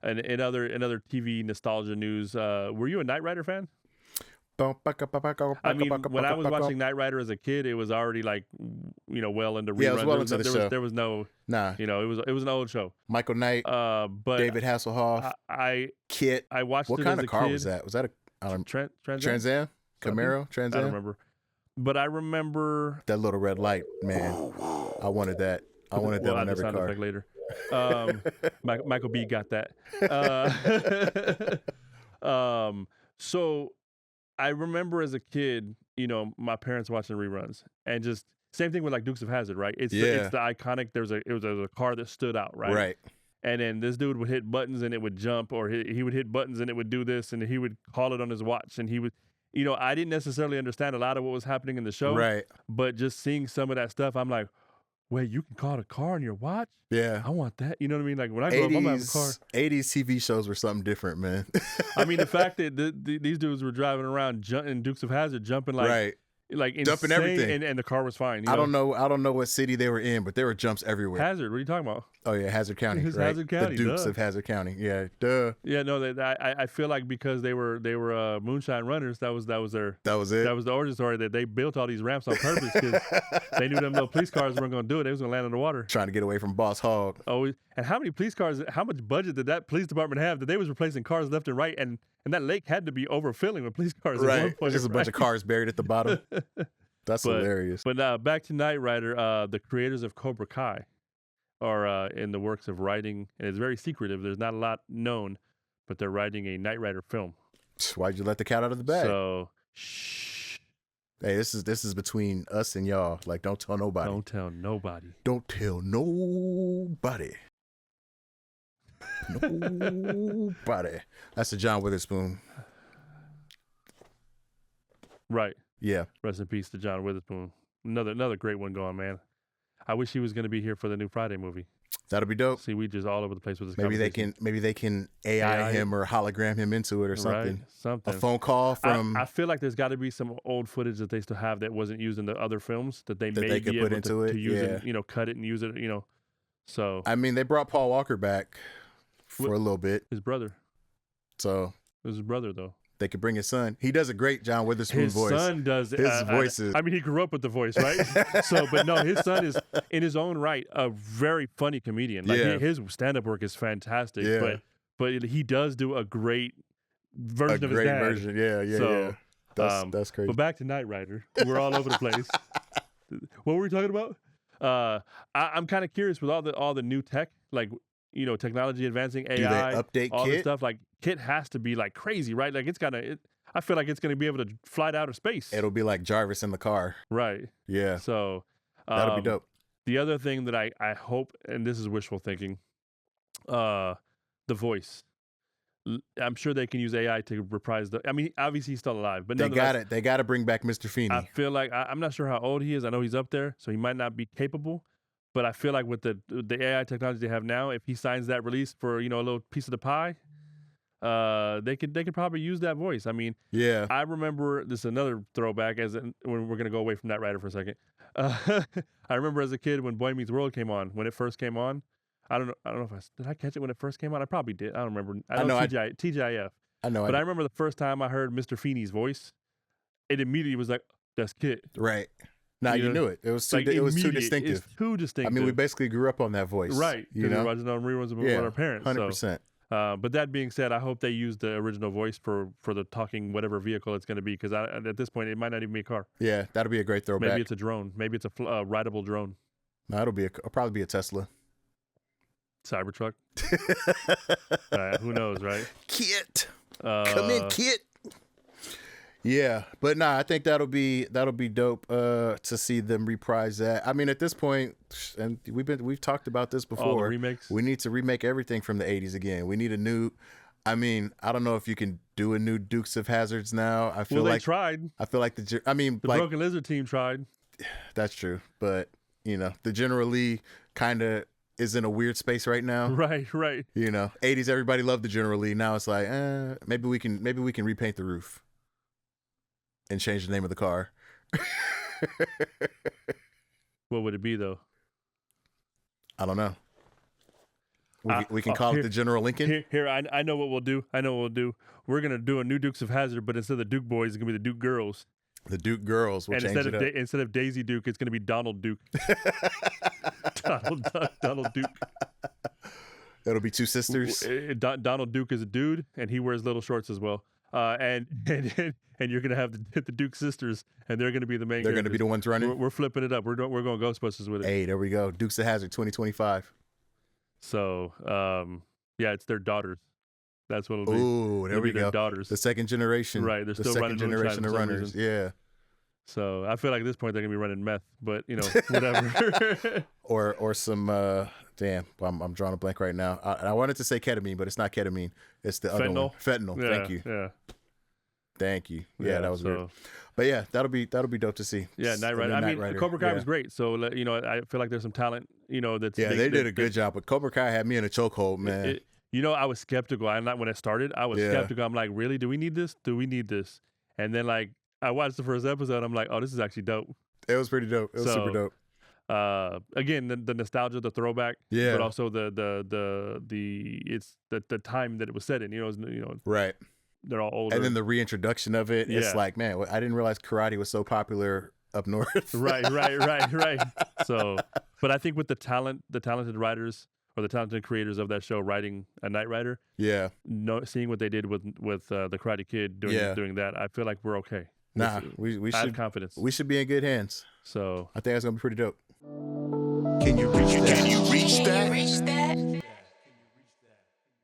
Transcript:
And in other TV nostalgia news, were you a Knight Rider fan? I mean, when I was watching Knight Rider as a kid, it was already like, well into reruns. Yeah, it was well into the show. There was no, nah. It was an old show. Michael Knight, but David Hasselhoff, Kit. I watched what it kind as of car kid. was that? Was that a Trans Am? Camaro? Trans Am? I don't remember. But I remember that little red light, man. I wanted that. I wanted that on every car. Effect later. Michael B got that. So I remember as a kid, my parents watching reruns, and just same thing with like Dukes of Hazzard, right? It's the iconic. It was a car that stood out, right? Right. And then this dude would hit buttons and it would jump, or he would hit buttons and it would do this, and he would call it on his watch, and he would. I didn't necessarily understand a lot of what was happening in the show, right? But just seeing some of that stuff, I'm like, wait, you can call a car on your watch? Yeah. I want that. You know what I mean? Like when I grow up, I'm gonna have a car. 80s TV shows were something different, man. I mean, the fact that these dudes were driving around in Dukes of Hazzard, jumping like, right. Like dumping everything, and the car was fine. I don't know what city they were in, but there were jumps everywhere. Hazard, what are you talking about? Oh yeah, Hazard County, right? Hazard County, the Dukes of Hazard County, yeah, duh. Yeah, no, I feel like because they were moonshine runners, that was it. That was the origin story, that they built all these ramps on purpose because they knew them little police cars weren't going to do it. They was going to land in the water, trying to get away from Boss Hogg. Oh, and how many police cars? How much budget did that police department have that they was replacing cars left and right, and that lake had to be overfilling with police cars. Right, at one point, just a bunch of cars buried at the bottom. That's hilarious. But back to Knight Rider, the creators of Cobra Kai are in the works of writing, and it's very secretive. There's not a lot known, but they're writing a Knight Rider film. Why'd you let the cat out of the bag? So, shh. Hey, this is between us and y'all. Like, don't tell nobody. Don't tell nobody. Don't tell nobody. Nobody. That's the John Witherspoon. Right. Yeah. Rest in peace to John Witherspoon. Another great one going, man. I wish he was going to be here for the new Friday movie. That'll be dope. See, we just all over the place with this. Maybe they can AI him or hologram him into it or something. Right, something. A phone call from. I feel like there's got to be some old footage that they still have that wasn't used in the other films that they could be put able into it. To use it, cut it and use it. So. I mean, they brought Paul Walker back for a little bit. His brother. So. It was his brother though. They could bring his son. He does a great John Witherspoon voice. His son does. His voice is. I mean, he grew up with the voice, right? But no, his son is, in his own right, a very funny comedian. Like his stand-up work is fantastic. Yeah. But he does do a great version of his dad. A great version, yeah. That's crazy. But back to Knight Rider. We're all over the place. What were we talking about? I'm kind of curious with all the new tech, like. Technology advancing, AI, do they update all Kit? This stuff. Like Kit has to be like crazy, right? Like I feel like it's gonna be able to fly to outer space. It'll be like Jarvis in the car, right? Yeah. So that'll be dope. The other thing that I hope, and this is wishful thinking, the voice. I'm sure they can use AI to reprise the. I mean, obviously he's still alive, but they got it. They got to bring back Mr. Feeney. I feel like I'm not sure how old he is. I know he's up there, so he might not be capable. But I feel like with the AI technology they have now, if he signs that release for a little piece of the pie, they could probably use that voice. I mean, yeah. I remember this is another throwback when we're gonna go away from Knight Rider for a second. I remember as a kid when Boy Meets World came on, when it first came on. I don't know if did I catch it when it first came on. I probably did. I don't remember. I know TGIF. I know. But I remember the first time I heard Mr. Feeney's voice, it immediately was like, that's Kit. Right. Now you knew it. It was too distinctive. It's too distinctive. I mean, we basically grew up on that voice, right? You know, we were watching on reruns with our parents. 100%. But that being said, I hope they use the original voice for the talking whatever vehicle it's going to be, because at this point it might not even be a car. Yeah, that'll be a great throwback. Maybe it's a drone. Maybe it's a rideable drone. No, it'll probably be a Tesla. Cybertruck. Who knows, right? Kit, come in, Kit. Yeah, but nah, I think that'll be dope to see them reprise that. I mean, at this point, and we've talked about this before. All the remakes. We need to remake everything from the 80s again. We need a new. I mean, I don't know if you can do a new Dukes of Hazzards now. I feel they tried. I feel like the Broken Lizard team tried. That's true, but the General Lee kind of is in a weird space right now. Right. 80s, everybody loved the General Lee. Now it's like, maybe we can repaint the roof and change the name of the car. What would it be though? I don't know. We can call it the General Lincoln. Here, I know what we'll do. We're gonna do a new Dukes of Hazzard, but instead of the Duke boys, it's gonna be the Duke girls. The Duke girls. We'll change it up. Instead of Daisy Duke, it's gonna be Donald Duke. Donald Duke. It'll be two sisters. Donald Duke is a dude, and he wears little shorts as well. And you're gonna have the Duke sisters, and they're gonna be the main. They're gonna be the ones running. We're flipping it up. We're going Ghostbusters with it. Hey, there we go. Dukes of Hazzard 2025. So, yeah, it's their daughters. That's what it'll be. Ooh, there we go. Their daughters. The second generation. Right. They're still running second generation of runners. Yeah. So I feel like at this point they're gonna be running meth, but whatever. or some damn, I'm drawing a blank right now. I wanted to say ketamine, but it's not ketamine. It's the other one. Fentanyl. Yeah, Thank you. Yeah. Thank you. Yeah, that was weird. But yeah, that'll be dope to see. Yeah, Knight Rider. I mean, Cobra Kai was great. So I feel like there's some talent. That's they did a good job. But Cobra Kai had me in a chokehold, man. I was skeptical. When it started, I was skeptical. I'm like, really? Do we need this? And then I watched the first episode. I'm like, oh, this is actually dope. It was pretty dope. It was super dope. Again, the nostalgia, the throwback, but also the time that it was set in. Right. They're all older, and then the reintroduction of it. It's like, man, I didn't realize karate was so popular up north. Right. So, but I think with the talented writers or the talented creators of that show writing a Knight Rider, seeing what they did with the Karate Kid doing that, I feel like we're okay. Nah, we should have confidence. We should be in good hands. So I think that's gonna be pretty dope. Can you reach that?